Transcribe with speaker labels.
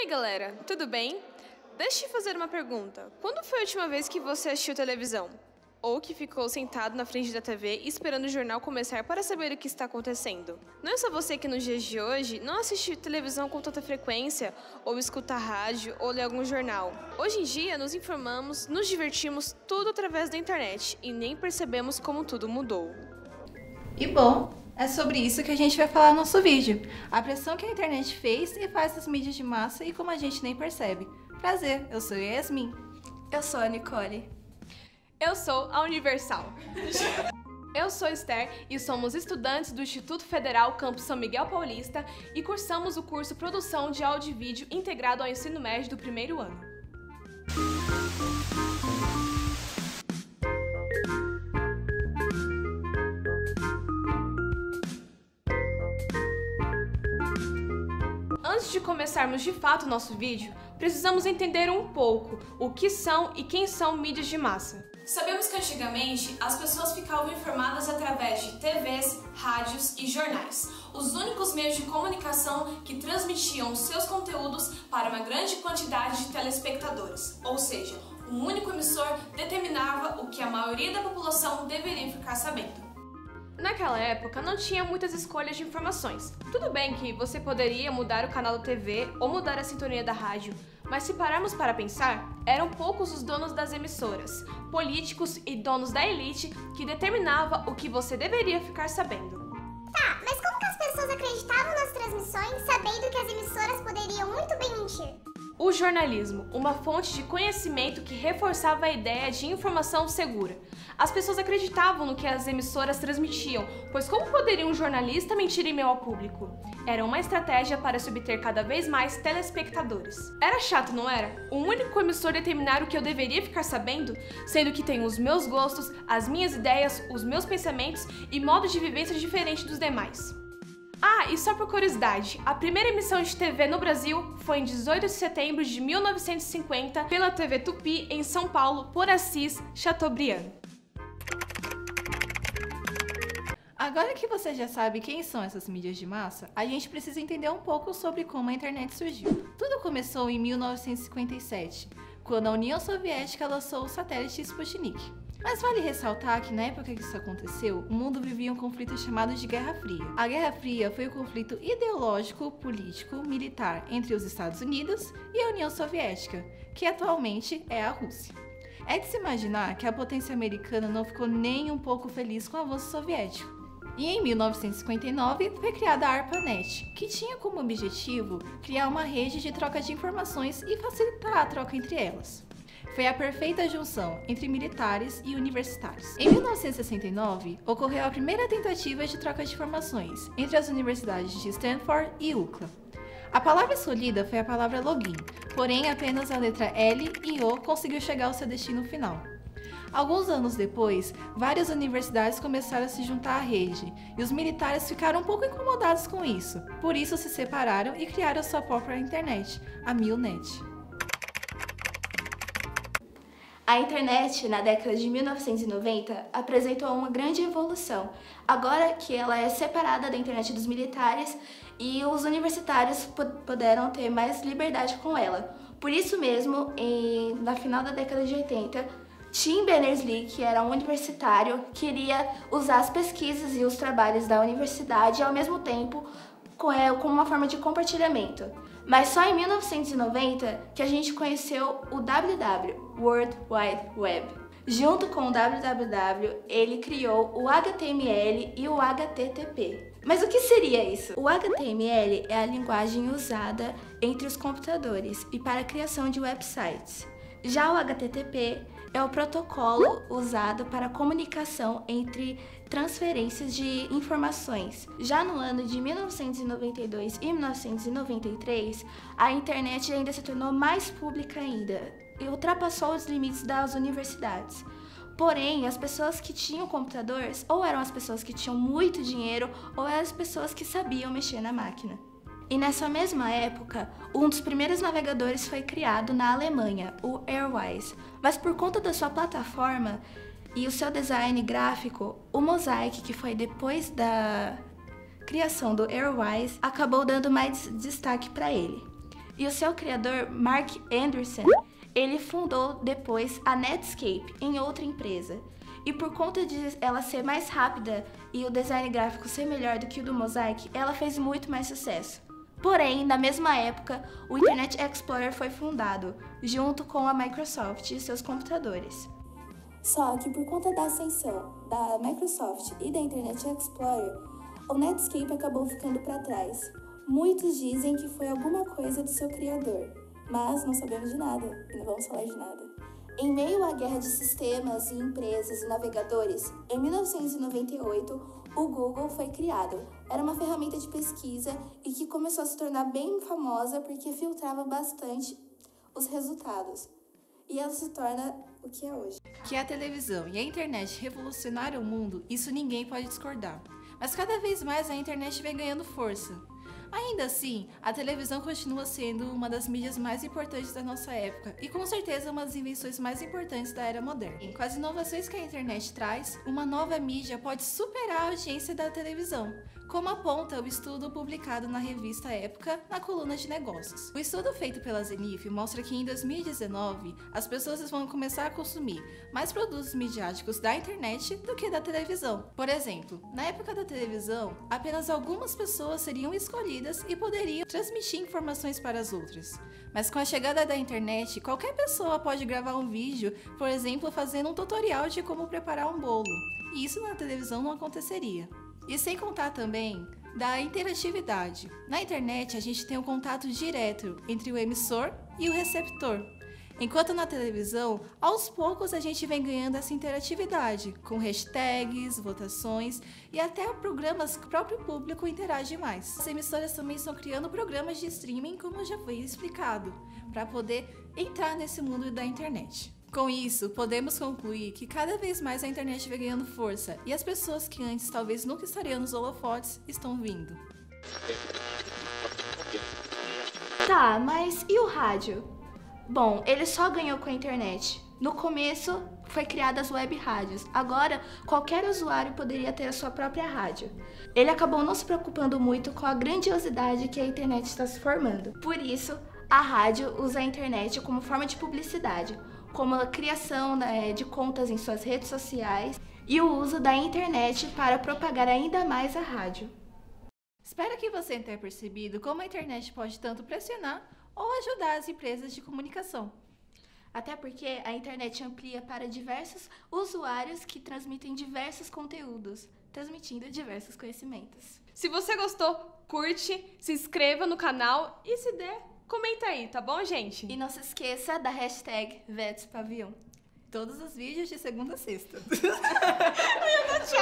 Speaker 1: aí, galera, tudo bem? Deixa eu te fazer uma pergunta. Quando foi a última vez que você assistiu televisão? Ou que ficou sentado na frente da TV esperando o jornal começar para saber o que está acontecendo? Não é só você que nos dias de hoje não assiste televisão com tanta frequência, ou escuta rádio, ou lê algum jornal. Hoje em dia nos informamos, nos divertimos tudo através da internet e nem percebemos como tudo mudou.
Speaker 2: E bom, é sobre isso que a gente vai falar no nosso vídeo. A pressão que a internet fez e faz nas mídias de massa e como a gente nem percebe. Prazer, eu sou a Yasmin.
Speaker 3: Eu sou a Nicole.
Speaker 1: Eu sou a Universal. Eu sou Esther e somos estudantes do Instituto Federal Campus São Miguel Paulista e cursamos o curso Produção de Áudio e Vídeo integrado ao ensino médio do primeiro ano. Antes de começarmos de fato o nosso vídeo, precisamos entender um pouco o que são e quem são mídias de massa. Sabemos que antigamente as pessoas ficavam informadas através de TVs, rádios e jornais, os únicos meios de comunicação que transmitiam seus conteúdos para uma grande quantidade de telespectadores, ou seja, um único emissor determinava o que a maioria da população deveria ficar sabendo. Naquela época não tinha muitas escolhas de informações. Tudo bem que você poderia mudar o canal da TV ou mudar a sintonia da rádio, mas se pararmos para pensar, eram poucos os donos das emissoras, políticos e donos da elite que determinava o que você deveria ficar sabendo.
Speaker 4: Tá, mas como que as pessoas acreditavam nas transmissões sabendo que as emissoras poderiam muito bem mentir?
Speaker 1: O jornalismo, uma fonte de conhecimento que reforçava a ideia de informação segura. As pessoas acreditavam no que as emissoras transmitiam, pois como poderia um jornalista mentir em meio ao público? Era uma estratégia para se obter cada vez mais telespectadores. Era chato, não era? Um único emissor determinar o que eu deveria ficar sabendo, sendo que tenho os meus gostos, as minhas ideias, os meus pensamentos e modo de vivência diferente dos demais. Ah, e só por curiosidade, a primeira emissão de TV no Brasil foi em 18 de setembro de 1950 pela TV Tupi, em São Paulo, por Assis Chateaubriand.
Speaker 2: Agora que você já sabe quem são essas mídias de massa, a gente precisa entender um pouco sobre como a internet surgiu. Tudo começou em 1957, quando a União Soviética lançou o satélite Sputnik. Mas vale ressaltar que na época que isso aconteceu, o mundo vivia um conflito chamado de Guerra Fria. A Guerra Fria foi o conflito ideológico, político, militar entre os Estados Unidos e a União Soviética, que atualmente é a Rússia. É de se imaginar que a potência americana não ficou nem um pouco feliz com o avanço soviético. E em 1959 foi criada a ARPANET, que tinha como objetivo criar uma rede de troca de informações e facilitar a troca entre elas. Foi a perfeita junção entre militares e universitários. Em 1969, ocorreu a primeira tentativa de troca de informações entre as universidades de Stanford e UCLA. A palavra escolhida foi a palavra login, porém apenas a letra L e O conseguiu chegar ao seu destino final. Alguns anos depois, várias universidades começaram a se juntar à rede, e os militares ficaram um pouco incomodados com isso. Por isso se separaram e criaram sua própria internet, a Milnet.
Speaker 3: A internet, na década de 1990, apresentou uma grande evolução, agora que ela é separada da internet dos militares e os universitários puderam ter mais liberdade com ela. Por isso mesmo, na final da década de 80, Tim Berners-Lee, que era um universitário, queria usar as pesquisas e os trabalhos da universidade ao mesmo tempo como uma forma de compartilhamento. Mas só em 1990 que a gente conheceu o WW, World Wide Web. Junto com o www, ele criou o HTML e o HTTP. Mas o que seria isso? O HTML é a linguagem usada entre os computadores e para a criação de websites. Já o HTTP é o protocolo usado para a comunicação entre transferências de informações. Já no ano de 1992 e 1993, a internet ainda se tornou mais pública ainda e ultrapassou os limites das universidades. Porém, as pessoas que tinham computadores ou eram as pessoas que tinham muito dinheiro ou eram as pessoas que sabiam mexer na máquina. E nessa mesma época, um dos primeiros navegadores foi criado na Alemanha, o Airwise. Mas por conta da sua plataforma e o seu design gráfico, o Mosaic, que foi depois da criação do Airwise, acabou dando mais destaque para ele. E o seu criador, Mark Anderson, ele fundou depois a Netscape em outra empresa. E por conta de ela ser mais rápida e o design gráfico ser melhor do que o do Mosaic, ela fez muito mais sucesso. Porém, na mesma época, o Internet Explorer foi fundado, junto com a Microsoft e seus computadores. Só que por conta da ascensão da Microsoft e da Internet Explorer, o Netscape acabou ficando para trás. Muitos dizem que foi alguma coisa do seu criador, mas não sabemos de nada e não vamos falar de nada. Em meio à guerra de sistemas e empresas e navegadores, em 1998, o Google foi criado. Era uma ferramenta de pesquisa e que começou a se tornar bem famosa porque filtrava bastante os resultados. E ela se torna o que é hoje.
Speaker 2: Que a televisão e a internet revolucionaram o mundo, isso ninguém pode discordar. Mas cada vez mais a internet vem ganhando força. Ainda assim, a televisão continua sendo uma das mídias mais importantes da nossa época e com certeza uma das invenções mais importantes da era moderna. E com as inovações que a internet traz, uma nova mídia pode superar a audiência da televisão, como aponta o estudo publicado na revista Época, na coluna de negócios. O estudo feito pela Zenith mostra que em 2019, as pessoas vão começar a consumir mais produtos midiáticos da internet do que da televisão. Por exemplo, na época da televisão, apenas algumas pessoas seriam escolhidas e poderiam transmitir informações para as outras. Mas com a chegada da internet, qualquer pessoa pode gravar um vídeo, por exemplo, fazendo um tutorial de como preparar um bolo. E isso na televisão não aconteceria. E sem contar também da interatividade. Na internet, a gente tem um contato direto entre o emissor e o receptor. Enquanto na televisão, aos poucos a gente vem ganhando essa interatividade, com hashtags, votações e até programas que o próprio público interage mais. As emissoras também estão criando programas de streaming, como já foi explicado, para poder entrar nesse mundo da internet. Com isso, podemos concluir que cada vez mais a internet vem ganhando força e as pessoas que antes talvez nunca estariam nos holofotes estão vindo.
Speaker 3: Tá, mas e o rádio? Bom, ele só ganhou com a internet. No começo, foi criadas as web rádios. Agora, qualquer usuário poderia ter a sua própria rádio. Ele acabou não se preocupando muito com a grandiosidade que a internet está se formando. Por isso, a rádio usa a internet como forma de publicidade, como a criação de contas em suas redes sociais e o uso da internet para propagar ainda mais a rádio.
Speaker 2: Espero que você tenha percebido como a internet pode tanto pressionar ou ajudar as empresas de comunicação.
Speaker 3: Até porque a internet amplia para diversos usuários que transmitem diversos conteúdos, transmitindo diversos conhecimentos.
Speaker 1: Se você gostou, curte, se inscreva no canal e se der, comenta aí, tá bom, gente?
Speaker 3: E não se esqueça da hashtag VetsPavião.
Speaker 2: Todos os vídeos de segunda a sexta.
Speaker 1: Eu não tinha